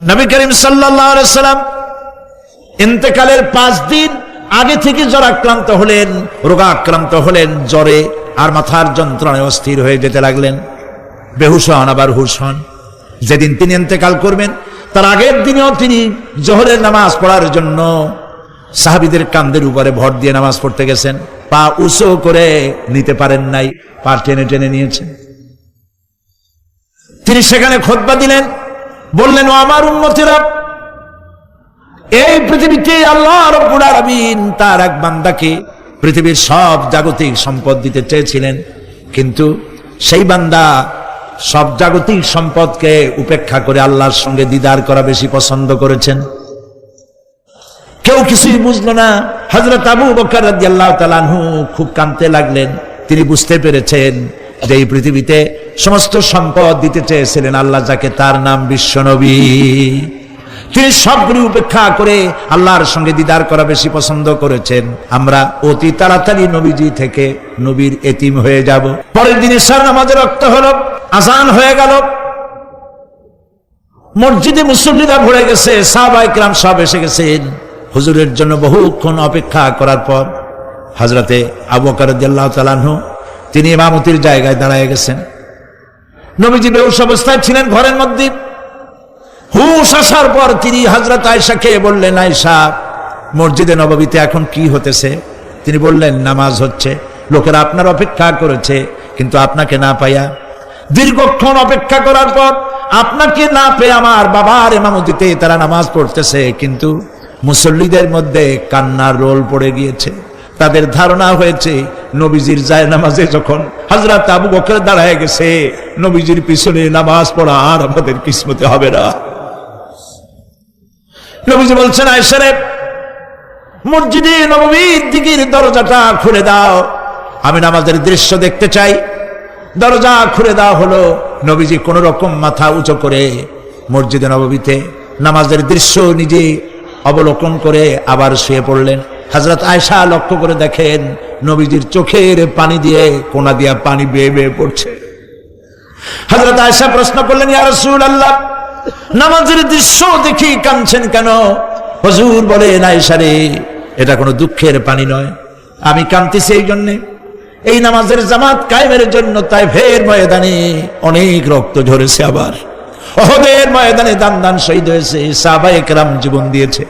নবী করিম সাল্লাল্লাহু আলাইহি ওয়াসাল্লাম ইন্তেকালের 5 দিন আগে থেকে জ্বরাক্রান্ত হলেন, রোগাক্রান্ত হলেন, জ্বরে আর মাথার যন্ত্রণায় অস্থির হয়ে যেতে লাগলেন। বেহুশ হন, আবার হুশ হন। যেদিন তিনি ইন্তেকাল করবেন তার আগের দিনেও তিনি জোহরের নামাজ পড়ার জন্য সাহাবীদের কাঁধের উপরে ভর দিয়ে নামাজ পড়তে গেছেন। পা উঁচু করে নিতে পারেন নাই, পা টেনে টেনে নিয়েছেন। তিনি সেখানে খুতবা দিলেন, বললেন, ও আমার উম্মতেরা, এই পৃথিবীতে আল্লাহ রাব্বুল আলামিন তার এক বান্দাকে পৃথিবীর সব জাগতিক সম্পদ দিতে চেয়েছিলেন, কিন্তু সেই বান্দা সব জাগতিক সম্পদকে উপেক্ষা করে আল্লাহর সঙ্গে দিদার করা বেশি পছন্দ করেছেন। কেউ কিছুই বুঝলো না। হযরত আবু বকর রাদিয়াল্লাহু তাআলা আনহু খুব কাঁদতে লাগলেন। তিনি বুঝতে পেরেছেন যে এই পৃথিবীতে সমস্ত সম্পদ দিতে চেয়েছিলেন আল্লাহ যাকে, তার নাম বিশ্বনবী। তিনি সবগুলি উপেক্ষা করে আল্লাহর সঙ্গে দিদার করা বেশি পছন্দ করেছেন। আমরা অতি তাড়াতাড়ি নবীজি থেকে নবীর এতিম হয়ে যাব। পরের দিন ইশার নামাজের রক্ত হলো, আযান হয়ে গেল, মসজিদে মুসল্লিরা ভরে গেছে, সাহাবায়ে কেরাম সব এসে গেছেন। হুজুরের জন্য বহুক্ষণ অপেক্ষা করার পর হযরতে আবু বকর রাদিয়াল্লাহু তাআলা আনহু তিনি ইমামতির জায়গায় দাঁড়ায় গেছেন। নবীজি বেহুশ অবস্থায় ছিলেন ঘরের মধ্যে। হুশ আসার পর তিনি হযরত আয়েশাকে বললেন, আয়েশা, মসজিদে নববীতে এখন কি হতেছে? তিনি বললেন, নামাজ হচ্ছে। লোকেরা আপনার অপেক্ষা করেছে, কিন্তু আপনাকে না পাইয়া দীর্ঘক্ষণ অপেক্ষা করার পর আপনাকে না পেয়ে আমার বাবার ইমামতিতে তারা নামাজ পড়তেছে, কিন্তু মুসল্লিদের মধ্যে কান্নার রোল পড়ে গিয়েছে। তাদের ধারণা হয়েছে নবীজির জায়নামাজে যখন হযরত আবু বকর দাঁড়ায় গেছে, নবীজির পিছনে নামাজ পড়া আর আমাদের কিসমতে হবে না। নবীজি বলছেন, আয়েশা রে, মসজিদে নববীর দিকের দরজাটা খুলে দাও, আমি নামাজের দৃশ্য দেখতে চাই। দরজা খুলে দেওয়া হলো। নবীজি কোন রকম মাথা উঁচু করে মসজিদে নববীতে নামাজের দৃশ্য নিজে অবলোকন করে আবার শুয়ে পড়লেন। হযরত আয়েশা লক্ষ্য করে দেখেন নবীজির চোখের পানি দিয়ে কোনা দিয়া পানি বেয়ে বেয়ে পড়ছে। হযরত আয়েশা প্রশ্ন করলেন, ইয়া রাসূলুল্লাহ, নামাজের দৃশ্য দেখি কাঁদছেন কেন? হুজুর বলেন, আয়েশা রে, এটা কোনো দুঃখের পানি নয়, আমি কাঁদতেছি এই জন্যে, এই নামাজের জামাত কায়েমের জন্য তাইফের ময়দানে অনেক রক্ত ঝরেছে, আবার উহুদের ময়দানে দান দান শহীদ হয়েছে, সাহাবায়ে কেরাম জীবন দিয়েছে।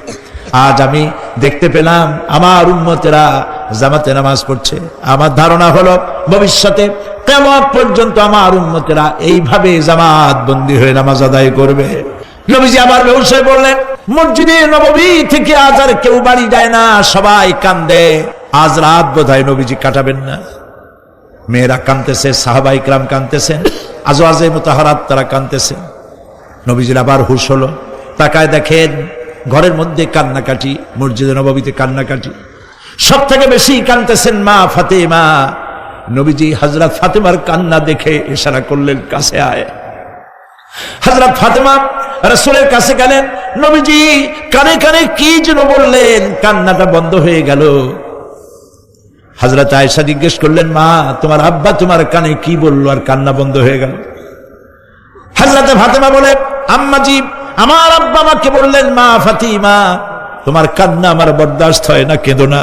আজ আমি দেখতে পেলাম আমার উম্মতেরা জামাতে নামাজ পড়ছে। আমার ধারণা হলো ভবিষ্যতে কিয়ামত পর্যন্ত আমার উম্মতেরা এইভাবে জামাত বন্দী হয়ে নামাজ আদায় করবে। নবীজি আবার বেহুশ হয়ে পড়লেন। মসজিদে নববী থেকে আজ আর কেউ বাড়ি যায় না, সবাই কান্দে। আজ রাত বোধহয় নবীজি কাটাবেন না। মেয়েরা কাঁদতেছে, সাহাবায়ে কেরাম কাঁদতেছেন, আজওয়াজে মুতাহারাত তারা কাঁদতেছেন। নবীজির আবার হুশ হলো, তাকায় দেখেন ঘরের মধ্যে কান্নাকাটি, মসজিদে নববীতে কান্নাকাটি। সব থেকে বেশি কাঁদতেছেন মা ফাতেমা। নবীজি হযরত ফাতেমার কান্না দেখে ইশারা করলেন, কাছে আয়। হযরত ফাতেমা রাসূলের কাছে গেলেন। নবীজি কানে কানে কি যেন বললেন, কান্নাটা বন্ধ হয়ে গেল। হযরত আয়েশা জিজ্ঞেস করলেন, মা, তোমার আব্বা তোমার কানে কি বললো আর কান্না বন্ধ হয়ে গেল? হযরত ফাতেমা বলে, আম্মাজি, আমার আব্বা আমাকে বললেন, মা ফাতিমা, তোমার কান্না আমার বরদাস্ত হয় না, কেঁদো না,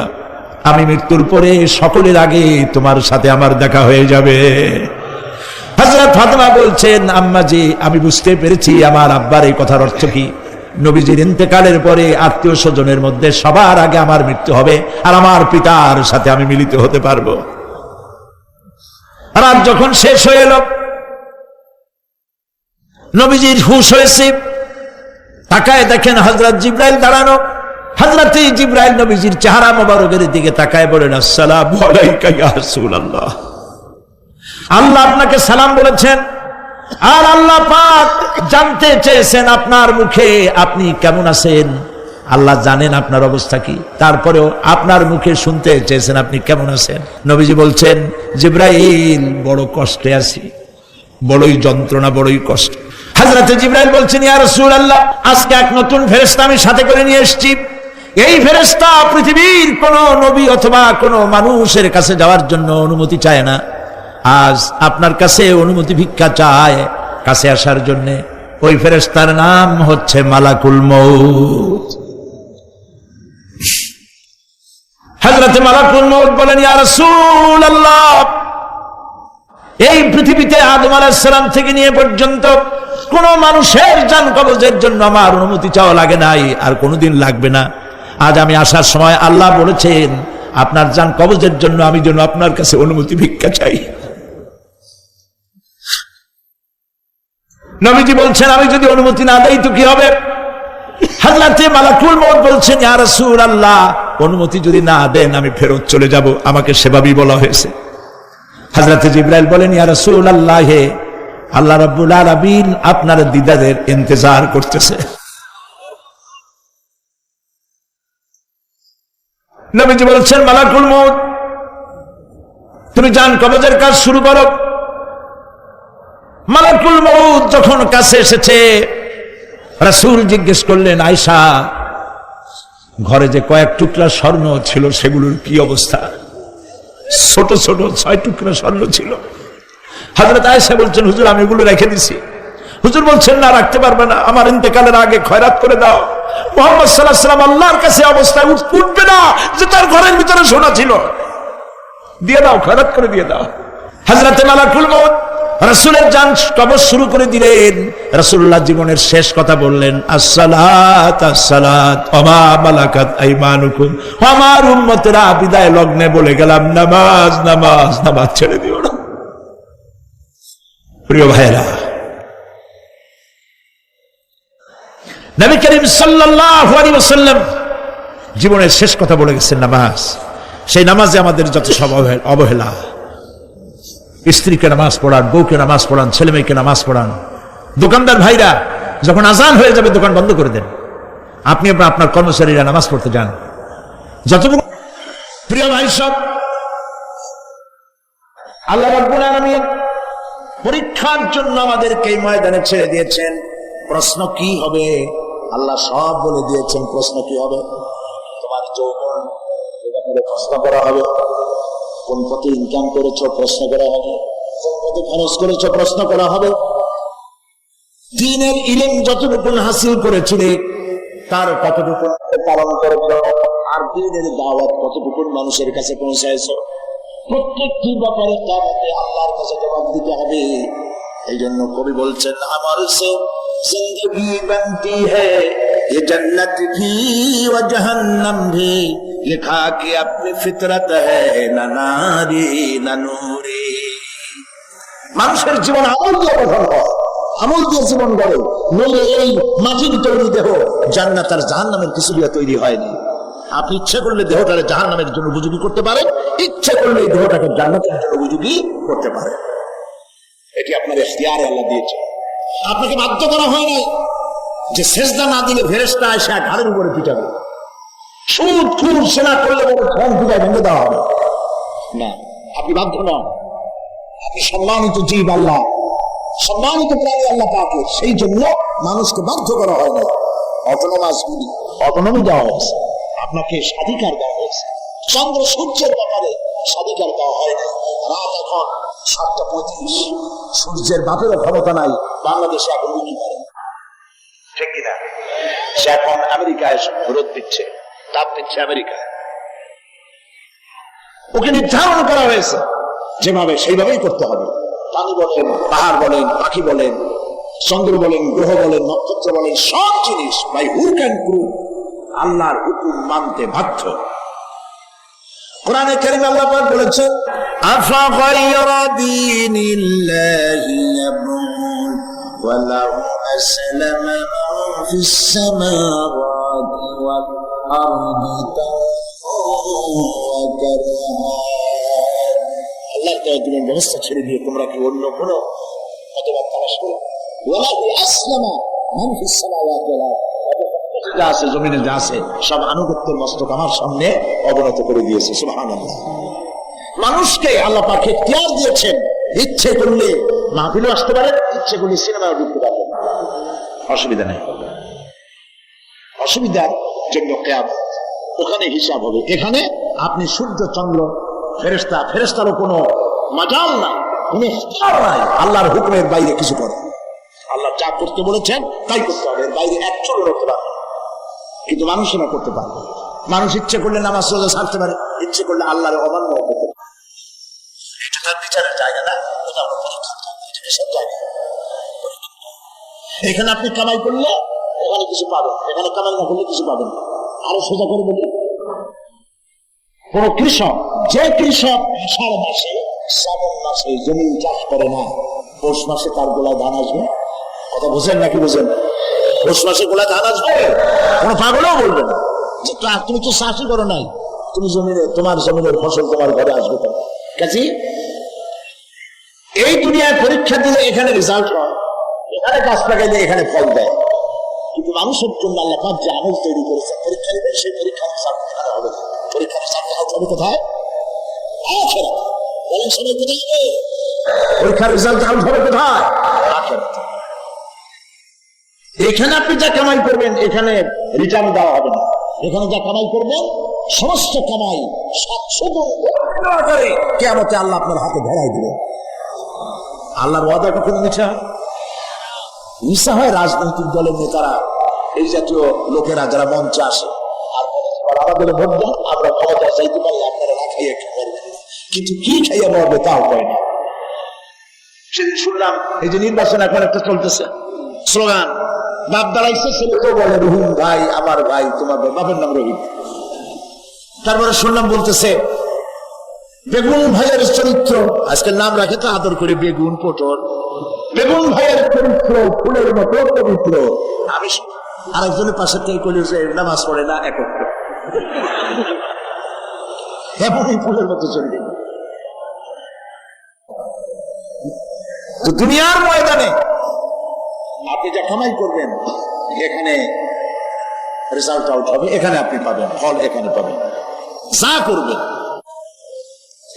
আমি মৃত্যুর পরে সকলের আগে তোমার সাথে আমার দেখা হয়ে যাবে। হযরত ফাতেমা বলছেন, আম্মাজি, আমি বুঝতে পেরেছি আমার আব্বার এই কথার অর্থ কি। নবীজির ইন্তেকালের পরে আত্মীয় স্বজনের মধ্যে সবার আগে আমার মৃত্যু হবে আর আমার পিতার সাথে আমি মিলিত হতে পারবো। রাত যখন শেষ হয়ে এলো, নবীজির হুঁশ হয়েছে। তাকায় দেখেন হযরত জিবরাইল দাঁড়ানো। হযরত জিবরাইল নবীজির চেহারা মোবারকের দিকে তাকায় বলেন, আসসালামু আলাইকা ইয়া রাসূলুল্লাহ, আল্লাহ আপনাকে সালাম বলেছেন। আর আল্লাহ পাক জানতে চেয়েছেন আপনার মুখে আপনি কেমন আছেন। আল্লাহ জানেন আপনার অবস্থা কি, তারপরেও আপনার মুখে শুনতে চেয়েছেন আপনি কেমন আছেন। নবীজি বলছেন, জিবরাইল, বড় কষ্টে আছি, বড়ই যন্ত্রণা, বড়ই কষ্ট। হযরতে জিবরাইল বলছেন, ইয়া রাসূলুল্লাহ, আজকে এক নতুন ফেরেশতা আমি সাথে করে নিয়ে এসেছি। এই ফেরেশতা পৃথিবীর কোন নবী অথবা কোন মানুষের কাছে যাওয়ার জন্য অনুমতি চায় না। আজ আপনার কাছে অনুমতি ভিক্ষা চায় কাছে আসার জন্য। ওই ফেরেশতার নাম হচ্ছে মালাকুল মউত। হযরত মালাকুল মউত বলেন, ইয়া রাসূলুল্লাহ, এই পৃথিবীতে আদম আলাইহিস সালাম থেকে নিয়ে পর্যন্ত কোন মানুষের জান কবজের জন্য আমার অনুমতি চাওয়া লাগে নাই, আর কোনোদিন লাগবে না। আজ আমি আসার সময় আল্লাহ বলেছেন আপনার জান কবজের জন্য আমি যেন আপনার কাছে অনুমতি ভিক্ষা চাই। নবীজি বলছেন আমি যদি অনুমতি না দেই তো কি হবে? হযরতে মালাকুল মউত বলছেন, ইয়া রাসূলুল্লাহ, অনুমতি যদি না দেন আমি ফেরত চলে যাব। আমাকে সেভাবেই বলা হয়েছে। হযরতে জিবরাইল বলেন, ইয়া রাসূলুল্লাহ, হে আল্লাহ রাব্বুল আলামিন আপনার দিদারের ইন্তজার করতেছে। নবীজি বলছেন, মালাকুল মউত, তুমি জান কবজের কাজ শুরু করো। মালাকুল মউত যখন কাছে এসেছে, রাসূল জিজ্ঞেস করলেন, আয়েশা, ঘরে যে কয়েক টুকরা স্বর্ণ ছিল সেগুলোর কি অবস্থা? ছোট ছোট 6 টুকরা স্বর্ণ ছিল। হযরত আয়েশা বলছেন, হুজুর আমি এগুলো রেখে দিছি। হুজুর বলছেন, না, রাখতে পারবে না, আমার ইন্তেকালের আগে খয়রাত করে দাও। মুহাম্মদ সাল্লাল্লাহু আলাইহি ওয়াসাল্লাম আল্লাহর কাছে অবস্থায় উঠবে না যে তার ঘরের ভিতরে সোনা ছিল, দিয়ে দাও, খয়রাত করে দিয়ে দাও। হযরত মালাকুল মউত রাসূলের জান কবজ শুরু করে দিলেন। রাসূলুল্লাহ জীবনের শেষ কথা বললেন, আসসালাত আসসালাত ওয়া মা মালাকাত আইমানুকুম। আমার উম্মতেরা বিদায় লগ্নে বলে গেলাম, নামাজ নামাজ নামাজ ছেড়ে দিও না। প্রিয় ভাইরা, নবী করিম সাল্লাল্লাহু আলাইহি ওয়াসাল্লাম জীবনের শেষ কথা বলে গেছেন নামাজ। সেই নামাজে আমাদের যত সব অবহেলা, স্ত্রীকে নামাজ পড়ান, বউকে নামাজ পড়ান, ছেলে মেয়েকে নামাজ পড়ান। দোকানদার ভাইরা যখন আজান হয়ে যাবে দোকান বন্ধ করে দেন, আপনি আপনার কর্মচারীরা নামাজ পড়তে যান। যতটুকু প্রিয় ভাই সব, আল্লাহ রাব্বুল আলামিন পরীক্ষার জন্য আমাদেরকে এই ময়দানে ছেড়ে দিয়েছেন। প্রশ্ন কি হবে আল্লাহ সব বলে দিয়েছেন। প্রশ্ন কি হবে? তোমার যৌবন প্রশ্ন করা হবে, কোন পথে ইনকাম করেছো প্রশ্ন করা হবে, কোন পথে খরচ করেছো প্রশ্ন করা হবে, দ্বীনের ইলম যতটুকু হাসিল করেছিলে তার কতটুকু পালন করেছো, আর দ্বীনের দাওয়াত কতটুকু মানুষের কাছে পৌঁছায়ছো, প্রত্যেকটি ব্যাপারে কিয়ামতে আল্লাহর কাছে জবাব দিতে হবে। এই জন্য কবি বলছেন, আমার সে জিন্দগি बनती है ये जन्नत भी व जहन्नम भी लिखा कि अपनी फितरत है ना नारी ना नूरी। মানুষের জীবন আমল দিয়ে গঠন হয়, আমল দিয়ে জীবন গড়ে, নইলে এই মাটির তৈরি দেহ জান্নাত আর জাহান্নামের কিছু দিয়ে তৈরি হয়নি। আপনি ইচ্ছে করলে দেহটাকে জাহান্নামের জন্য উপযোগী করতে পারেন, ইচ্ছে করলে এই দেহটাকে জান্নাতের জন্য উপযোগী করতে পারেন। এটি আপনার ইখতিয়ারে আল্লাহ দিয়েছে, আপনাকে বাধ্য করা হয় নাই যে সেজদা না দিলে ফেরেশতা এসে ঘাড়ের উপরে পিটাবে, সুদ খুর সেনা করলে বড় ঠন পিটায় ভেঙে দেওয়া হবে না। আপনি বাধ্য নন, আপনি সম্মানিত জীব আল্লাহ, সম্মানিত প্রাণী আল্লাহ পাকে, সেই জন্য মানুষকে বাধ্য করা হয় না। অটোনমি দেওয়া হয়েছে, আপনাকে স্বাধিকার দেওয়া হয়েছে। চন্দ্র সূর্যের ব্যাপারে স্বাধিকার দেওয়া হয় না। রাত এখন 7:35, সূর্যের বাপেরও ক্ষমতা নাই বাংলাদেশে এখন উঠতে পারে, ঠিক কিনা? সে এখন আমেরিকায় রোদ দিচ্ছে, তাপ দিচ্ছে আমেরিকায়। ওকে নির্ধারণ করা হয়েছে যেভাবে সেইভাবেই করতে হবে। পানি বলেন, পাহাড় বলেন, পাখি বলেন, চন্দ্র বলেন, গ্রহ বলেন, নক্ষত্র বলেন, সব জিনিস বাই হুক অ্যান্ড ক্রুক আল্লাহর হুকুম মানতে বাধ্য। কোরআনে কারীমে আল্লাহ পাক বলেছেন, আফা গায়রা দীনিল্লাহি ইয়াবগুন ওয়া লাহু আসলামা মান ফিস সামাওয়াতি ওয়াল আরদি আল্লাহর জীবন ব্যবস্থা ছেড়ে দিয়ে তোমরা কি অন্য কোনো মতবাদ তালাশ করো? ওয়া লাহু আসলামা মান ফিস সামাওয়াতি ওয়াল আরদি, যা আছে জমিনে যা আছে সব আনুগত্যের মস্তক আমার সামনে অবনত করে দিয়েছে। সুবহানাল্লাহ। মানুষকে আল্লাহ পাক ইখতিয়ার দিয়েছেন, ইচ্ছে করলে মাহফিলে আসতে পারে, ইচ্ছে করলে সিনেমায় ঢুকতে পারবেন, অসুবিধা নেই। অসুবিধার জন্য কিয়ামত, ওখানে হিসাব হবে। এখানে আপনি সূর্য চন্দ্র ফেরেশতারও কোনো মাজাল নাই, কোনো ইখতিয়ার নাই আল্লাহর হুকুমের বাইরে কিছু করে। আল্লাহ যা করতে বলেছেন তাই করতে হবে, এর বাইরে এক চুল করতে পারবে। কিন্তু মানুষেরা করতে পারবে। মানুষ ইচ্ছে করলে নামাজ রোজা ছাড়তে পারে, ইচ্ছে করলে আল্লাহর অমান্য করতে পারে। এটা তার বিচারের জায়গা না, এটা আমরা পরীক্ষা সব জায়গা। এখানে আপনি কামাই করলে এখানে কিছু পাবেন, এখানে কামাই না করলে কিছু পাবেন না। আরো সোজা করে বলি, কোন কৃষক, যে কৃষক আষাঢ় মাসে শ্রাবণ মাসে জমি চাষ করে না, পৌষ মাসে তার গোলায় ধান আসবে? কথা বুঝেন নাকি বুঝেন? পৌষ মাসে গোলায় ধান আসবে? কোনো পাগলও বলবে না যে তুমি তো চাষই করো নাই, তুমি জমিনে, তোমার জমিনের ফসল তোমার ঘরে আসবে কেন? কাজী এই দুনিয়ায় পরীক্ষা দিলে এখানে রেজাল্ট হয়, এখানে গাছ লাগাইলে এখানে ফল দেয়। কিন্তু মানুষের জন্য আল্লাহ পাক যে আমল তৈরি করেছে, পরীক্ষা দিলে সেই পরীক্ষার রেজাল্ট এখানে হবে না। পরীক্ষার রেজাল্ট হবে কোথায়? আখিরাত। বলেন সবাই কোথায় হবে? পরীক্ষার রেজাল্ট হবে কোথায়? আখিরাত। এখানে আপনি যা কামাই করবেন এখানে রিটার্ন দেওয়া হবে না। এখানে যা কামাই করবেন সমস্ত কামাই 700 গুণ করে কিয়ামতে আল্লাহ আপনার হাতে ধরাই দিবেন। আল্লাহর ওয়াদা কখনো মিথ্যা হয়? মিথ্যা হয় রাজনৈতিক দলের নেতারা, এই জাতীয় লোকেরা যারা মঞ্চে আসে আর আমাদের ভোট দেন, আমরা ক্ষমতা চাইতে পারি, আপনারা না খাইয়ে খাবেন, কিন্তু কি খাইয়ে মরবে তাও হয় না। সেদিন শুনলাম এই যে নির্বাচন এখন একটা চলতেছে, স্লোগান বাপ দাঁড়াইছে, ছেলে তো বলে রহিম ভাই আমার ভাই, তোমার বাপের নাম রহিম। তারপরে শুনলাম বলতেছে বেগুন ভাইয়ের চরিত্র, আজকের নাম রাখে তো আদর করে বেগুন পটল, বেগুন ভাইয়ের চরিত্র ফুলের মতো পবিত্র। আমি আরেকজনের পাশে থেকে করি যে নামাজ পড়ে না, একত্র এমনই ফুলের মতো চলবে। তো দুনিয়ার ময়দানে আপনি যা কামাই করবেন এখানে রেজাল্ট আউট হবে, এখানে আপনি পাবেন ফল, এখানে পাবেন। যা করবেন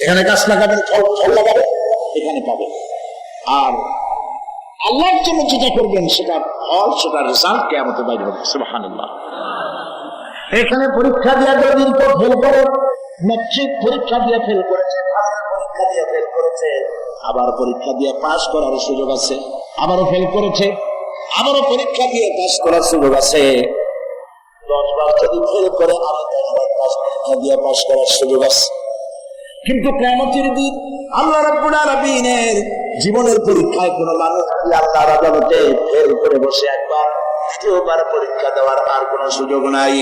এখানে গাছ লাগাবেন, ফল লাগাবেন, এখানে পাবেন। আর আল্লাহর জন্য যেটা করবেন সেটা ফল, সেটা রেজাল্ট কিয়ামতে বাইরে হবে। সুবহানাল্লাহ। এখানে পরীক্ষা দিয়ে যদি ফেল করে, ম্যাট্রিক পরীক্ষা দিয়ে ফেল করেছে, পরীক্ষা দিয়ে ফেল করেছে, আবার পরীক্ষা দিয়ে পাস করার সুযোগ আছে, আবারও ফেল করেছে, আবারও পরীক্ষা দিয়ে পাস করার সুযোগ আছে। 10 বার যদি ফেল করে আরো 10 বার পরীক্ষা দিয়ে পাস করার সুযোগ আছে। কিন্তু কিয়ামতের দিন আল্লাহ রাব্বুল আলামিনের জীবনের পরীক্ষায় কোন মানুষ আল্লাহর আদালতে ফেল করে বসে একবার, দ্বিতীয়বার পরীক্ষা দেওয়ার আর কোন সুযোগ নাই।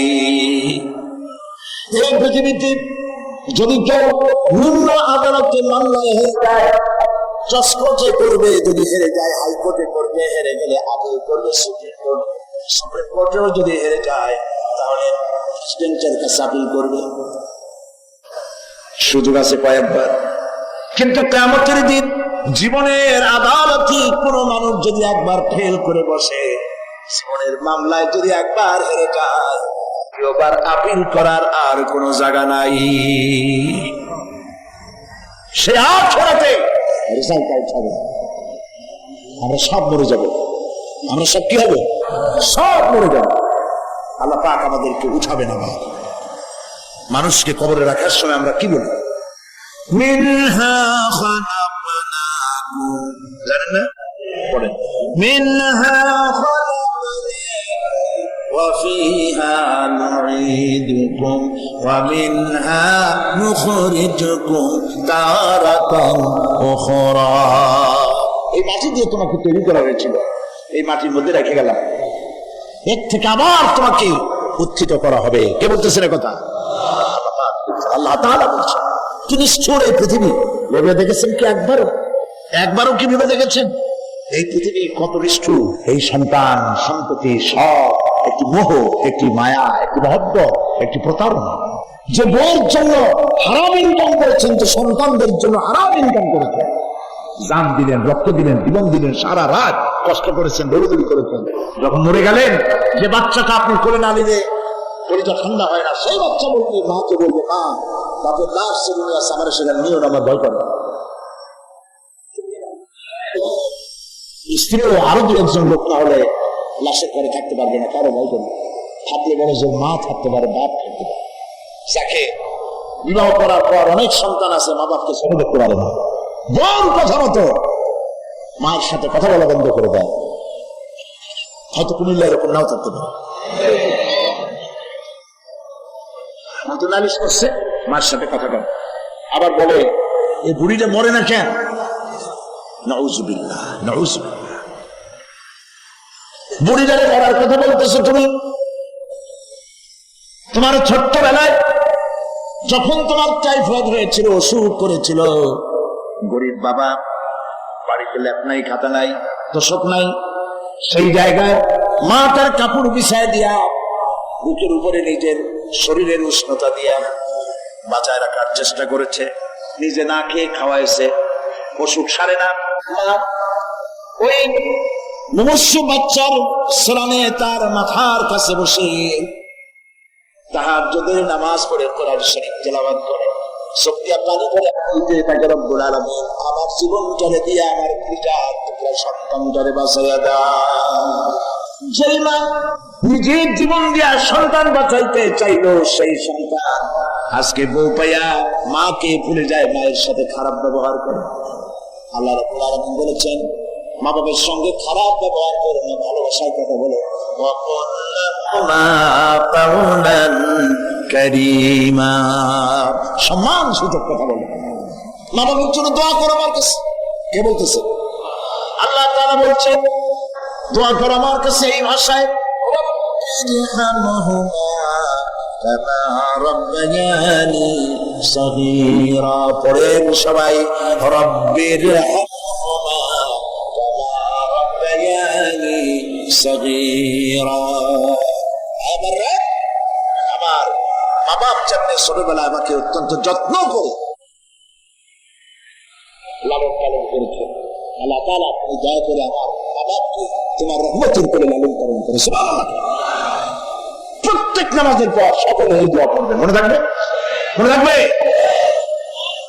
এই পৃথিবীতে যদি কেউ নিম্ন আদালতে মামলায় হেরে যায়, জজকোর্টে করবে, যদি হেরে যায় হাইকোর্টে করবে, হেরে গেলে আপিল করবে সুপ্রিম কোর্টেও যদি হেরে যায় তাহলে প্রেসিডেন্টের কাছে আপিল করবে। সুযোগ আছে কয়েকবার। কিন্তু কিয়ামতের দিন জীবনের আদালতে কোন মানুষ যদি একবার ফেল করে বসে, জীবনের মামলায় যদি একবার হেরে যায়, দ্বিতীয়বার আপিল করার আর কোন জায়গা নাই। সে আখিরাতে রেজাল্ট আউট হবে। আমরা সব মরে যাব, আমরা সব কি হবে? সব মরে যাব। আল্লাহ পাক আমাদেরকে উঠাবে না। মানুষকে কবরে রাখার সময় আমরা কি বলি? মিনহা খালাকনাকুম, জানেন না? পড়েন, মিনহা খালাকনাকুম ওয়া ফিহা নুঈদুকুম ওয়া মিনহা নুখরিজুকুম তারাতান উখরা। এই মাটি দিয়ে তোমাকে তৈরি করা হয়েছিল, এই মাটির মধ্যে রেখে গেলাম, এর থেকে আবার তোমাকে উত্থিত করা হবে। কে বলতেছেন কথা? আল্লাহ তাআলা বলছেন। কি নিষ্ঠুর এই পৃথিবী! ভেবে দেখেছেন কি একবারও কি ভেবে দেখেছেন এই পৃথিবী কত নিষ্ঠুর? এই সন্তান সম্পত্তি সব একটি মোহ, একটি মায়া, একটি মহব্বত, একটি প্রতারণা। যে বউয়ের জন্য হারাম ইনকাম করেছেন, যে সন্তানদের জন্য হারাম ইনকাম করেছেন, জান দিলেন, রক্ত দিলেন, জীবন দিলেন, সারা রাত কষ্ট করেছেন, দৌড়দৌড়ি করেছেন, যখন মরে গেলেন যে বাচ্চাটা আপনি করে না নিলে শরীরটা ঠান্ডা হয় না, সেই বাচ্চা বলবে, মাকে বলবে, মা বাপের লাশ সেদিনে আছে, আমার সেখানে নিও না, আমার ভয় করে। স্ত্রীও আরো দু একজন লোক না হলে লাশের ঘরে থাকতে পারবে না, কারো ভয় করবে। থাকলে বলে যে মা থাকতে পারে, বাপ থাকতে পারে। যাকে বিবাহ করার পর অনেক সন্তান আছে, মা বাপকে ছোট দেখতে পারে না, বল কথা মতো মায়ের সাথে কথা বলা বন্ধ করে দেয়, হয়তো কুমিল্লা এরকম নাও থাকতে পারে। হয়তো নালিশ করছে, মার সাথে কথা কম, আবার বলে এই বুড়িটা মরে না কেন? নাউজুবিল্লাহ, নাউজুবিল্লাহ। বুড়িটারে মরার কথা বলতেছো তুমি? তোমার ছোট্টবেলায় যখন তোমার টাইফয়েড হয়েছিল, অসুখ করেছিল, গরিব বাবা, বাড়িতে ল্যাপ নাই, খাতা নাই, তোষক নাই, সেই জায়গায় মা তার কাপড় বিছায় দিয়া বুকের উপরে নিজের শরীরের উষ্ণতা দিয়া বাঁচায় রাখার চেষ্টা করেছে, নিজে না খেয়ে খাওয়াইছে, অসুখ সারে না। ওই মুমূর্ষু বাচ্চার স্মরণে তার মাথার কাছে বসে তাহাজ্জুদের নামাজ পড়ে কোরআন শরীফ তেলাওয়াত করে সত্যিয়া পানি করে বলতে থাকে, রব্বুল আলামিন আমার জীবন জলে দিয়ে আমার পিতা টুকরা সন্তান জলে বাঁচাইয়া দাও। যেই মা নিজের জীবন দিয়া সন্তান বাঁচাইতে চাইলো, সেই সন্তান আজকে বউ পাইয়া মাকে ভুলে যায়, মায়ের সাথে খারাপ ব্যবহার করে। আল্লাহ রাব্বুল আলামিন বলেছেন, মা বাবার সঙ্গে খারাপ ব্যবহার করো না, ভালোবাসার কথা বলো। সম্মান সূচক কথা বলো, মা বাবার জন্য দোয়া করো আমার কাছে। কে বলতেছে? আল্লাহ তাআলা বলছেন দোয়া করো আমার কাছে এই ভাষায়, পড়েন সবাই, রব্বির আমার মা বাপ যেমনি ছোটবেলায় আমাকে অত্যন্ত যত্ন করে লালন পালন করেছে, আল্লাহ তাআলা আপনি দয়া করে আমার মা বাপকে তোমার রহমতের করে লালন পালন করে। সুবহানাল্লাহ। প্রত্যেক নামাজের পর সকলে এই দোয়া করবেন, মনে থাকবে? মনে থাকবে?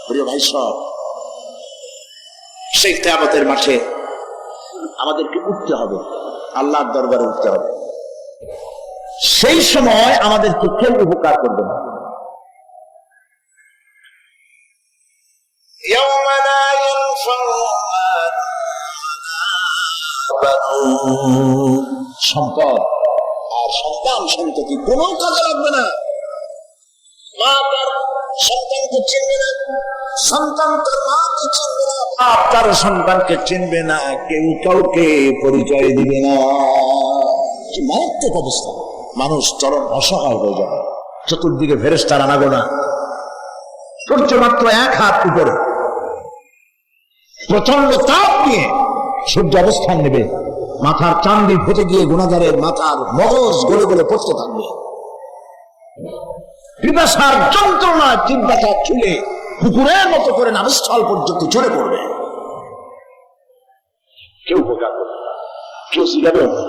প্রিয় ভাই সব, সেই কিয়ামতের মাঠে আমাদেরকে উঠতে হবে, আল্লাহর দরবারে উঠতে হবে। সেই সময় আমাদেরকে কেউ উপকার করবে না। সম্পদ আর সন্তান সন্ততি কোনো কাজে লাগবে না। মা তার সন্তানকে চিনবে না, সন্তান তার মাকে চিনবে না, বাপ তার সন্তানকে চিনবে না, কেউ কাউকে পরিচয় দিবে না। কি মারাত্মক অবস্থা! মানুষ চরম অসহায় হয়ে যাবে। চতুর্দিকে ফেরেশতার আনাগোনা, সূর্য মাত্র 1 হাত উপরে, প্রচন্ড তাপ নিয়ে সূর্য অবস্থান নেবে, মাথার চান্দি ফেটে গিয়ে গুনাহগারের মাথার মগজ গলে গলে পড়তে থাকবে। পিপাসার যন্ত্রণা চিন্তাটা চুলে কুকুরের মতো করে নাভস্থল পর্যন্ত ঝরে পড়বে। কেউ উপকার করবে না, কেউ শিখাবে না।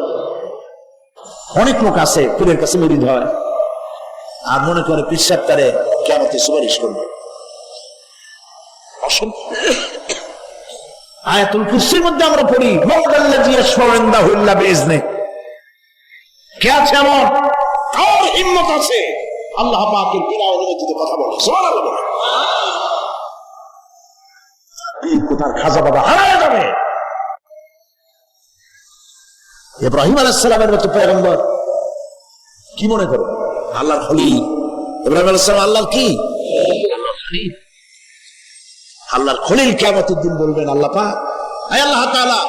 অনেক লোক আছে পীরের কাছে মুরিদ হয় আর মনে করে পীর সাহেব তারে কিয়ামতে সুপারিশ করবে। আয়াতুল কুরসির মধ্যে আমরা পড়ি, মাল্লাযী ইয়াশফাউ ইনদাহু ইল্লা বিইজনিহি। কে আছে এমন? কার হিম্মত আছে আল্লাহ পাকের বিনা অনুমতিতে কথা বলে? সুবহানাল্লাহ। পীর কোথার খাজা বাবা হারায় যাবে। ইব্রাহিম আলাইহিস সালামের মতো পয়গম্বর কি মনে করে? আল্লাহর খলিল। ইব্রাহিম আলাইহিস সালাম আল্লাহর কি? আল্লাহর খলিল। কিয়ামতের দিন বলবেন, আল্লাহ পাক, আয় আল্লাহ তাআলা,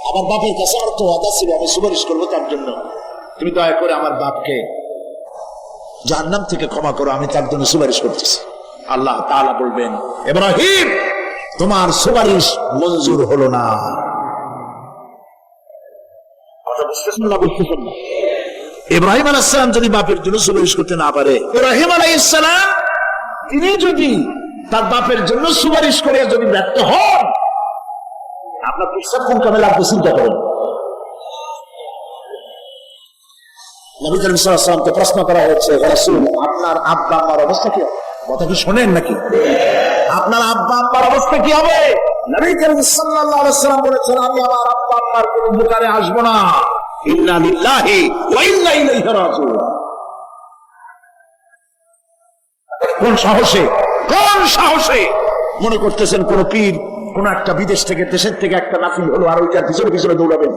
আমার বাপের কাছে আর তো ওয়াদা ছিল আমি সুপারিশ করবো তার জন্য, তুমি দয়া করে আমার বাপকে জাহান্নাম থেকে ক্ষমা করো, আমি তার জন্য সুপারিশ করতেছি। আল্লাহ তাআলা বলবেন, ইব্রাহিম তোমার সুপারিশ মঞ্জুর হলো না। ইব্রাহিম আলাইহিস সালাম যদি বাপের জন্য সুপারিশ করতে না পারে, ইব্রাহিম আলাইহিস সালাম তিনি যদি তার বাপের জন্য সুপারিশ করে যদি ব্যর্থ হন, আপনার প্রস্তাব কোন কামে লাগবে চিন্তা করেন। নবী করিম সাল্লাল্লাহু আলাইহি ওয়াসাল্লামকে প্রশ্ন করা হয়েছে, রাসূল আপনার আব্বা আম্মার অবস্থা কি হবে? কথা কি শোনেন নাকি? আপনার আব্বা আম্মার অবস্থা কি হবে? নবী করিম সাল্লাল্লাহু আলাইহি ওয়াসাল্লাম বলেছেন, আমি আমার আব্বা আম্মার কোনো উপকারে আসবো না। ইন্না লিল্লাহি ওয়া ইন্না ইলাইহি রাজিউন। কোন সাহসে মনে করতেছেন কোন পীর কোন একটা বিদেশ থেকে দেশের থেকে একটা নাফিল হলো আর ওইটার পিছনে পিছনে দৌড়াবেন,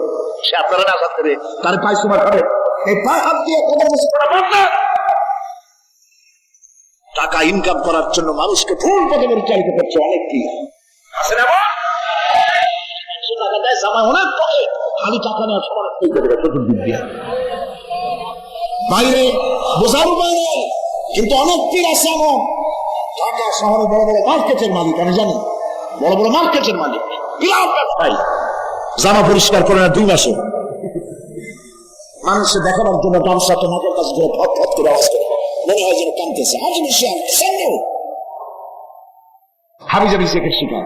সে আপনারা না জানতে দেবে, তার পায়ে সুমার খাবে। এই পায়ে হাত দিয়ে টাকা ইনকাম করার জন্য মানুষকে ভুল পথে পরিচালিত করছে অনেক পীর আছে না? টাকা দেয় জামায় অনেক পরে খালি টাকা নেওয়ার সমান চতুর্দিক দিয়ে বাইরে বোঝার উপায় নেই। কিন্তু অনেক পীর আছে এমন ঢাকা শহরে বড় বড় মার্কেটের মালিক, আমি জানি বড় বড় মার্কেটের মালিক, বিরাট ব্যবসায়ী, জামা পরিষ্কার করে না 2 মাসে, মানুষকে দেখানোর জন্য গামছা তোমাদের কাছে ফট ফট করে আওয়াজ করে মনে হয় যেন কাঁদতেছে। আজ বেশি হাবিজাবি শেখের শিকার।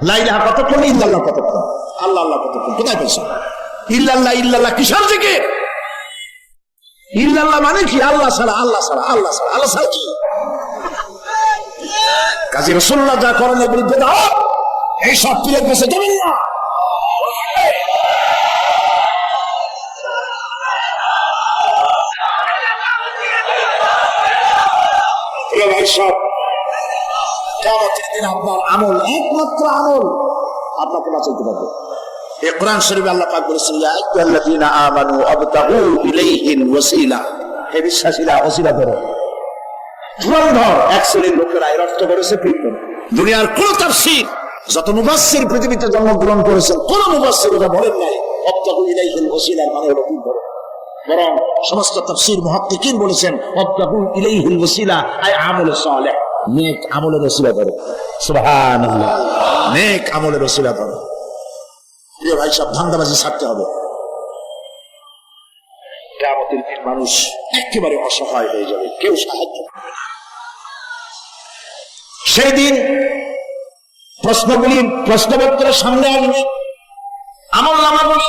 লা ইলাহা কতক্ষণ, ইল্লাল্লাহ কতক্ষণ, আল্লাহ আল্লাহ কতক্ষণ, কোথায় পেয়েছে? ইল্লাল্লাহ ইল্লাল্লাহ কিসের দিকে? ইল্লাল্লাহ মানে কি? আল্লাহ ছাড়া, আল্লাহ ছাড়া, আল্লাহ ছাড়া, আল্লাহ ছাড়া কি? কাজী রাসূলুল্লাহ যা করেন এর বিরুদ্ধে দাও, এই সব পীরের কাছে যাবেন না। ভাই সব কিয়ামতের দিন আপনার আমল, একমাত্র আমল আপনাকে বাঁচাইতে পারবে। এই কোরআন শরীফে আল্লাহ পাক বলেছেন, ইয়া আইয়ুহাল্লাযীনা আমানু আবতাগু ইলাইহিল ওয়াসিলা, হে বিশ্বাসীরা ওসিলা ধরো। ধর এক শ্রেণীর লোকেরা এর অর্থ করেছে পীর। দুনিয়ার কোন তাফসীর, যত মুফাসসির পৃথিবীতে জন্মগ্রহণ করেছেন, কোন মুফাসসির এটা বলেন নাই আবতাগু ইলাইহিল ওয়াসিলা মানে হলো পীর ধরো। বরং সমস্ত তাফসীর মুহাক্কিকিন বলেছেন আবতাগু ইলাইহিল ওয়াসিলা আই আমল সালেহ, নেক আমলের ওসিলা ধরো। সুবহানাল্লাহ, নেক আমলের ওসিলা ধরো। প্রিয় ভাই সব ধান্দাবাজি ছাড়তে হবে। কিয়ামতের দিন মানুষ একেবারে অসহায় হয়ে যাবে, কেউ সাহায্য করবে না। সেই দিন প্রশ্নগুলি প্রশ্নপত্রের সামনে আসবে, আমল নামাগুলি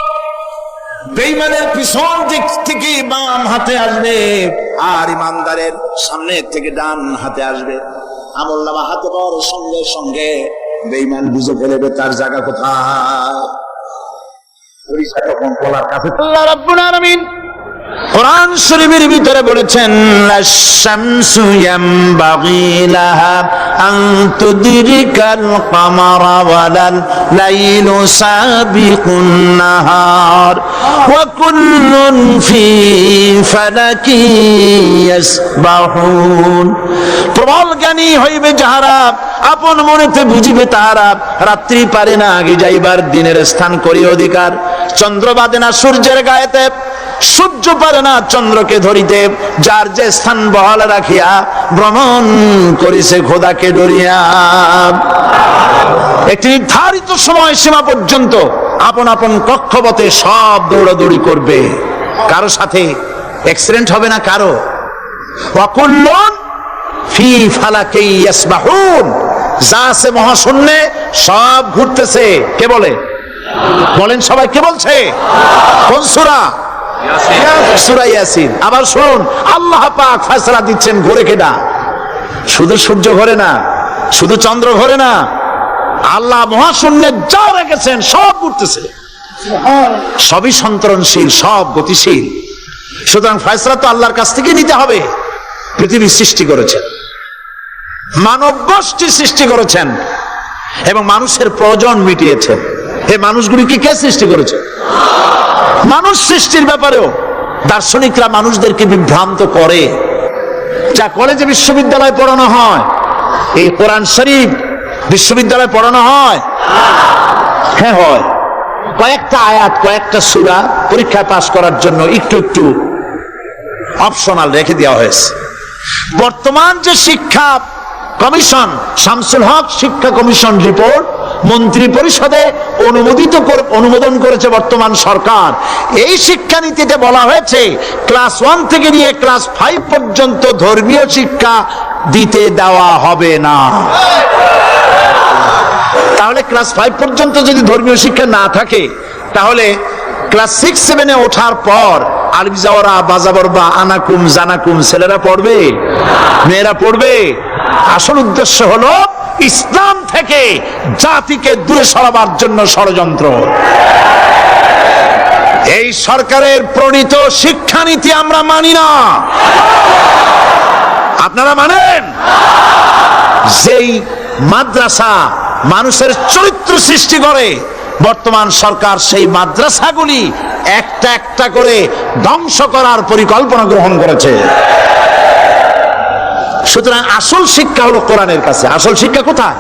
বেঈমানের পিছন দিক থেকে বাম হাতে আসবে আর ইমানদারের সামনে থেকে ডান হাতে আসবে। আমল নামা হাতে পাওয়ার সঙ্গে সঙ্গে বেঈমান বুঝে ফেলবে তার জায়গা কোথায়। আল্লাহ রাব্বুল আলামিন কোরআন শরীফের ভিতরে বলেছেন, আশ-শামসু ইয়ামবাগি লাহা আন তুদরিকাল কামারা ওয়ালাল লাইলু সাবিকুন নাহার ওয়া কুল্লুন ফি ফালাকি ইয়াসবাহুন। প্রবল জ্ঞানী হইবে যাহারা, আপন মনেতে বুঝিবে তাহারা, রাত্রি পারে না আগে যাইবার, দিনের স্থান করি অধিকার। চন্দ্র বাদে না সূর্যের গায়েতে, সূর্য পারে না চন্দ্রকে ধরিতে, যার যে স্থান বহাল রাখিয়া ভ্রমণ করিছে খোদাকে ডরিয়া। একটি নির্ধারিত সময় সীমা পর্যন্ত আপন আপন কক্ষপথে সব দৌড়াদৌড়ি করবে, কারো সাথে অ্যাক্সিডেন্ট হবে না কারো। ওয়াকুল্লুন ফি ফালাকি ইয়াসবাহুন, যা আছে মহাশূন্যে সব ঘুরতেছে। কে বলে? বলেন সবাই, কে বলছে? কোন সূরা? সূরা ইয়াসিন। আবার শুনুন, আল্লাহ পাক ফয়সালা দিচ্ছেন ঘোরে কেডা? শুধু সূর্য ঘোরে না, শুধু চন্দ্র ঘোরে না, আল্লাহ মহাশূন্যে যা রেখেছেন সব ঘুরতেছে, সবই সন্তরণশীল, সব গতিশীল। সুতরাং ফয়সালা তো আল্লাহর কাছ থেকে নিতে হবে। পৃথিবী সৃষ্টি করেছেন, মানব গোষ্ঠী সৃষ্টি করেছেন এবং মানুষের প্রয়োজন মিটিয়েছেন। এই মানুষগুলিকে কে সৃষ্টি করেছে? মানুষ সৃষ্টির ব্যাপারেও দার্শনিকরা মানুষদেরকে বিভ্রান্ত করে। যা কলেজে বিশ্ববিদ্যালয়ে পড়ানো হয়, এই কোরআন শরীফ বিশ্ববিদ্যালয়ে পড়ানো হয়? হ্যাঁ হয়। কয়েকটা আয়াত, কয়েকটা সূরা পরীক্ষায় পাস করার জন্য একটু একটু অপশনাল রেখে দেওয়া হয়েছে। বর্তমান যে শিক্ষা কমিশন, শামসুল হক শিক্ষা কমিশন রিপোর্ট মন্ত্রী পরিষদে অনুমোদন করেছে বর্তমান সরকার। এই শিক্ষানীতিতে বলা হয়েছে ক্লাস 1 থেকে নিয়ে ক্লাস 5 পর্যন্ত ধর্মীয় শিক্ষা দিতে দেওয়া হবে না। তাহলে ক্লাস 5 পর্যন্ত যদি ধর্মীয় শিক্ষা না থাকে, তাহলে ক্লাস 6-7-এ ওঠার পর আরবি যাওয়ারা, বাজাবর বা আনাকুম জানাকুম ছেলেরা পড়বে? মেয়েরা পড়বে? আসল উদ্দেশ্য হলো ইসলাম থেকে জাতিকে দূরে সরাবার জন্য ষড়যন্ত্র। এই সরকারের প্রণীত শিক্ষানীতি আমরা মানি না। আপনারা মানেন? যেই মাদ্রাসা মানুষের চরিত্র সৃষ্টি করে, বর্তমান সরকার সেই মাদ্রাসাগুলি একটা একটা করে ধ্বংস করার পরিকল্পনা গ্রহণ করেছে। সুতরাং আসল শিক্ষা হলো কোরআনের কাছে। আসল শিক্ষা কোথায়?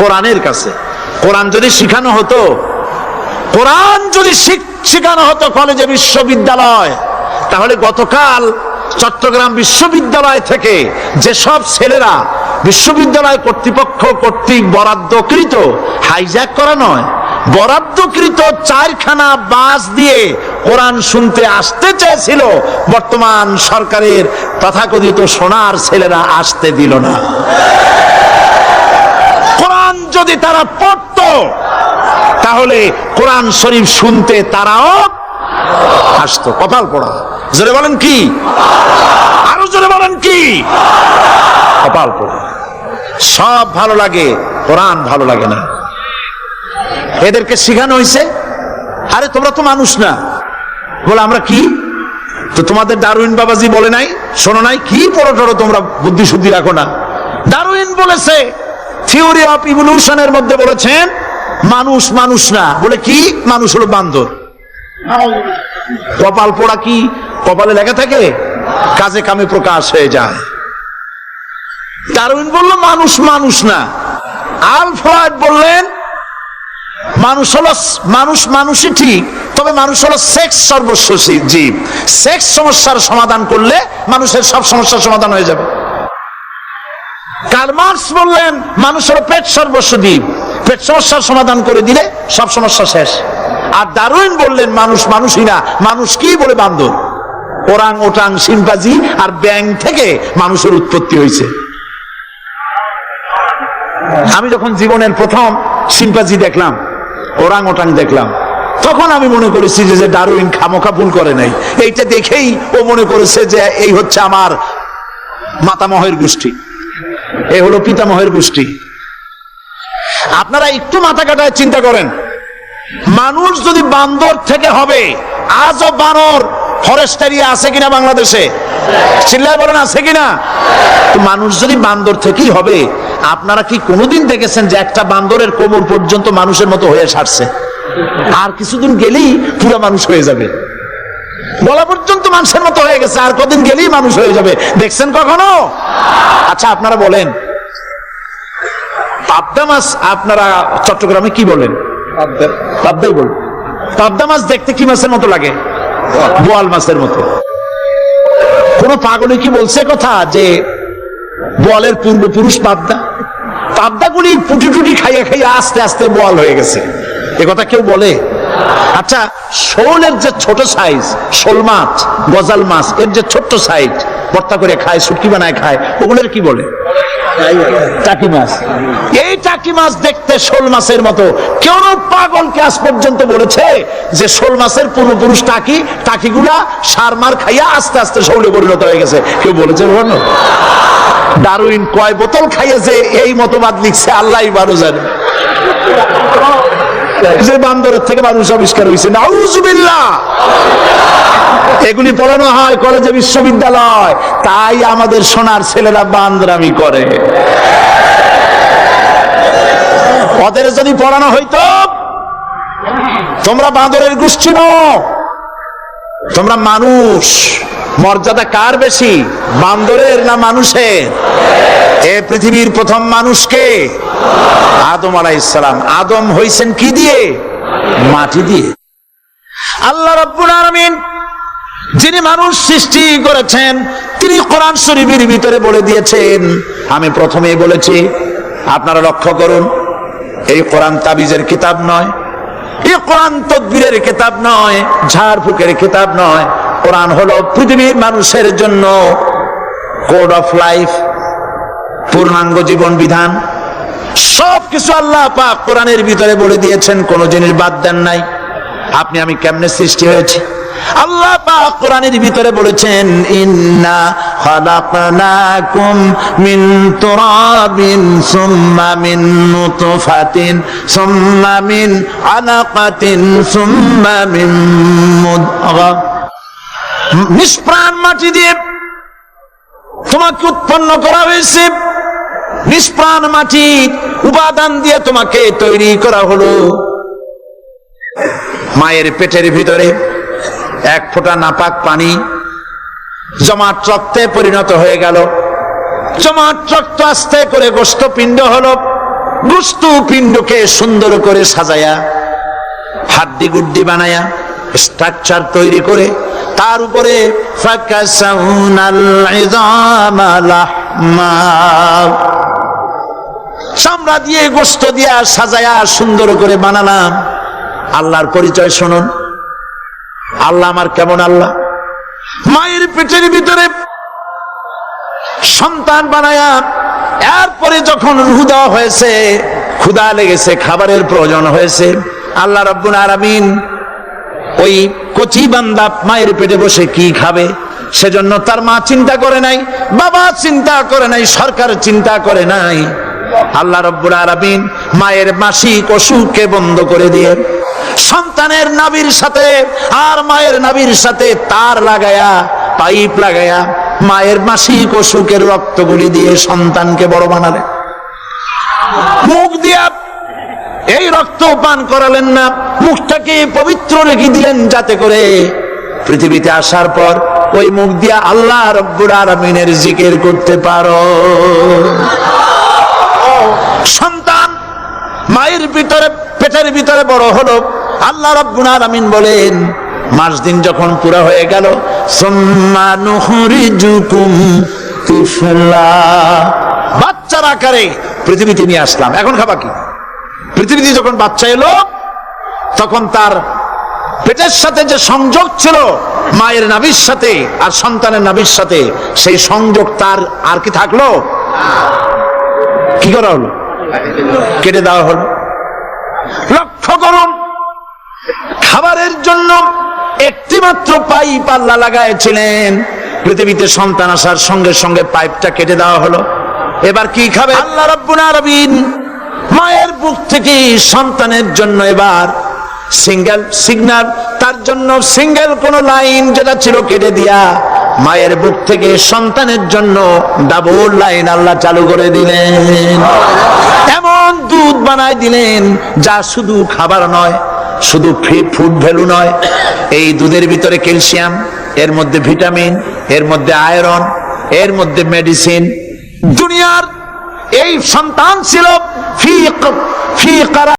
কোরআনের কাছে। কোরআন যদি শিখানো হতো, কোরআন যদি শিখানো হতো কলেজে, বিশ্ববিদ্যালয়, তাহলে গতকাল চট্টগ্রাম বিশ্ববিদ্যালয় থেকে যেসব ছেলেরা বিশ্ববিদ্যালয় কর্তৃপক্ষ কর্তৃক বরাদ্দকৃত, হাইজ্যাক করা নয়, বরাদ্দকৃত 4খানা বাস দিয়ে কোরআন শুনতে আসতে চেয়েছিল, বর্তমান সরকারের তথাকথিত সোনার ছেলেরা আসতে দিল না। কোরআন যদি তারা পড়তো তাহলে কোরআন শরীফ শুনতে তারাও আসতো। কপাল পড়া। জোরে বলেন কি? আরো জোরে বলেন কি? কপাল পড়া। সব ভালো লাগে, কোরআন ভালো লাগে না। এদেরকে শিখানো হয়েছে, আরে তোমরা তো মানুষ না। বলে আমরা কি? তো তোমাদের ডারউইন বাবাজি বলে নাই, শোনো নাই? কি পড়ো টড়ো তোমরা, বুদ্ধি শুদ্ধি রাখো না। ডারউইন বলেছে, থিওরি অফ ইভলিউশনের মধ্যে বলেছেন মানুষ মানুষ না। বলে কি? মানুষ হলো বান্দর। কপাল পোড়া। কি কপালে লেখা থাকে? কাজে কামে প্রকাশ হয়ে যায়। ডারউইন বলল মানুষ মানুষ না। আলফ্রেড বললেন মানুষ হলো মানুষ, মানুষই ঠিক, তবে মানুষ হলো সেক্স সর্বস্ব জীব। সেক্স সমস্যার সমাধান করলে মানুষের সব সমস্যার সমাধান হয়ে যাবে। কার্ল মার্কস বললেন মানুষ হলো পেট সর্বস্ব জীব, পেট সমস্যার সমাধান করে দিলে সব সমস্যা শেষ। আর ডারউইন বললেন মানুষ মানুষই না, মানুষ কি? বলে বান্দর। ওরাং ওটাং শিম্পাজি আর ব্যাং থেকে মানুষের উৎপত্তি হয়েছে। আমি যখন জীবনের প্রথম শিম্পাজি দেখলাম, ওরাং ওটাং দেখলাম, তখন আমি মনে করেছি যে ডারউইন খামোখা ভুল করে নাই। এইটা দেখেই ও মনে করেছে যে এই হচ্ছে আমার মাতামহের গোষ্ঠী, এই হলো পিতামহের গোষ্ঠী। আপনারা একটু মাথা কাটায় চিন্তা করেন, মানুষ যদি বান্দর থেকে হবে, আজও বানর ফরেস্ট এরিয়া আছে কিনা বাংলাদেশে? চিল্লায় বলেন আছে কিনা? তো মানুষ যদি বান্দর থেকেই হবে, আপনারা কি কোনোদিন দেখেছেন যে একটা বান্দরের কোমর পর্যন্ত মানুষের মতো হয়ে সারছে? আর কিছুদিন গেলেই পুরো মানুষ হয়ে যাবে। বলা পর্যন্ত মানুষের মতো হয়ে গেছে, আর কদিন গেলেই মানুষ হয়ে যাবে। দেখছেন কখনো? আচ্ছা আপনারা বলেন, পাবদা মাছ আপনারা চট্টগ্রামে কি বলেন? পাবদাই বলেন। পাবদা মাছ দেখতে কি মাছের মতো লাগে? বোয়াল মাছের মতো। কোন পাগলে কি বলছে কথা যে বোয়ালের পূর্বপুরুষ পাবদা? পাবদাগুলি পুটি টুটি খাইয়া খাইয়া আস্তে আস্তে বোয়াল হয়ে গেছে, এ কথা কেউ বলে? আচ্ছা শোলের যে ছোট সাইজ, শোল মাছ, গজাল মাছ, এর যে ছোট্ট সাইজ ভর্তা করে খায়, শুটকি বানায় খায়, ওগুলোর কি বলে? টাকি মাছ। এই টাকি মাছ দেখতে শোল মাছের মতো। কেউ পাগলকে আজ পর্যন্ত বলেছে যে শোল মাছের পূর্বপুরুষ টাকি, টাকিগুলা সার মার খাইয়া আস্তে আস্তে শোলে পরিণত হয়ে গেছে? কেউ বলেছে? ডারউইন কয় বোতল খাইয়া যে এই মতবাদ লিখছে আল্লাহই ভালো জানে। যে বান্দরের থেকে মানুষ আবিষ্কার হয়েছে, নাউজুবিল্লাহ। এগুলি পড়ানো হয় কলেজে, বিশ্ববিদ্যালয়, তাই আমাদের সোনার ছেলেরা বান্দরামি করে। ওদের যদি পড়ানো হইতো তোমরা বান্দরের গোষ্ঠী নও, তোমরা মানুষ। মর্যাদা কার বেশি, বান্দরের না মানুষের? এ পৃথিবীর প্রথম মানুষকে আদম আলাইহিস সালাম। আদম হইছেন কি দিয়ে? মাটি দিয়ে। আল্লাহ রাব্বুল আলামিন যিনি মানুষ সৃষ্টি করেছেন, তিনি কোরআন শরীফের ভিতরে বলে দিয়েছেন। আমি প্রথমেই বলেছি, আপনারা লক্ষ্য করুন, এই কোরআন তাবিজের কিতাব নয়, এই কোরআন তদবিরের কিতাব নয়, ঝাড়ফুঁকের কিতাব নয়। কোরআন হলো পৃথিবীর মানুষের জন্য কোড অফ লাইফ, পূর্ণাঙ্গ জীবন বিধান। সবকিছু আল্লাহ পাক কোরআনের ভিতরে বলে দিয়েছেন, কোনো জিনিস বাদ দেন নাই। আপনি আমি কেমনে সৃষ্টি হয়েছে আল্লাহ পাক কোরআনের ভিতরে বলেছেন, ইন্না খালাকনাকুম মিন তুরাবিন সুম্মা মিন নুতফাতিন সুম্মা মিন আলাকাতিন সুম্মা মিন মুদগা। নিষ্প্রাণ মাটি দিয়ে তোমাকে উৎপন্ন করা হয়েছে, নিষ্প্রাণ মাটির উপাদান দিয়ে তোমাকে তৈরি করা হলো। মায়ের পেটের ভিতরে এক ফোঁটা নাপাক পানি জমাট রক্তে পরিণত হয়ে গেল। জমাট রক্ত আস্তে করে গোস্ত পিণ্ড হলো। গোস্ত পিণ্ডকে সুন্দর করে সাজায়া হাড্ডি গুড্ডি বানায়া স্ট্রাকচার তৈরি করে তার উপরে চামড়া দিয়ে গোস্ত দিয়া সাজায়া সুন্দর করে বানালাম। আল্লাহর পরিচয় শুনুন, আল্লাহ আমার কেমন আল্লাহ। মায়ের পেটের ভিতরে সন্তান বানায়া এরপরে যখন রূহ দেওয়া হয়েছে, ক্ষুধা লেগেছে, খাবারের প্রয়োজন হয়েছে, আল্লাহ রাব্বুল আলামিন ওই কচি বান্দা মায়ের পেটে বসে কি খাবে সেজন্য তার মা চিন্তা করে নাই, বাবা চিন্তা করে নাই, সরকার চিন্তা করে নাই। আল্লাহ রাব্বুল আলামিন মায়ের মাসিক অসুখকে বন্ধ করে দিয়ে সন্তানের নাভির সাথে আর মায়ের নাভির সাথে তার লাগায়া, পাইপ লাগায়া মায়ের মাসিক অসুখের রক্তগুলি দিয়ে সন্তানকে বড় বানালেন। মুখ দিয়া এই রক্ত পান করালেন না, মুখটাকে পবিত্র রেখে দিলেন যাতে করে পৃথিবীতে আসার পর ওই মুখ দিয়া আল্লাহ রাব্বুল আলামিনের জিকির করতে পারো। সন্তান মায়ের ভিতরে পেটের ভিতরে বড় হলো। আল্লাহ রাব্বুল আলামিন বলেন মাস দিন যখন পুরা হয়ে গেল, সুম্মা নুখরিজুকুম তিফলা, বাচ্চার আকারে পৃথিবীতে নিয়ে আসলাম। এখন খাবা কি? পৃথিবীতে যখন বাচ্চা এলো তখন তার পেটের সাথে যে সংযোগ ছিল মায়ের নাভির সাথে আর সন্তানের নাভির সাথে, সেই সংযোগ তার আর কি থাকলো? কি করা হলো? কেটে দেওয়া হলো। লক্ষ্য করুন, খাবারের জন্য একটি মাত্র পাইপ আল্লাহ লাগাইছিলেন, পৃথিবীতে সন্তান আসার সঙ্গে সঙ্গে পাইপটা কেটে দেওয়া হলো। এবার কি খাবে? আল্লাহ রাব্বুল আলামিন মায়ের বুক থেকে সন্তানের জন্য এবার সিঙ্গেল সিগন্যাল, তার জন্য সিঙ্গেল কোন লাইন যেটা ছিল কেটে দিয়া মায়ের বুক থেকে সন্তানের জন্য ডাবল লাইন আল্লাহ চালু করে দিলেন। এমন দুধ বানায় দিলেন যা শুধু খাবার নয়, শুধু ফুড ভ্যালু নয়, এই দুধের ভিতরে ক্যালসিয়াম, এর মধ্যে ভিটামিন, এর মধ্যে আয়রন, এর মধ্যে মেডিসিন। দুনিয়ার এই সন্তান ছিল ফি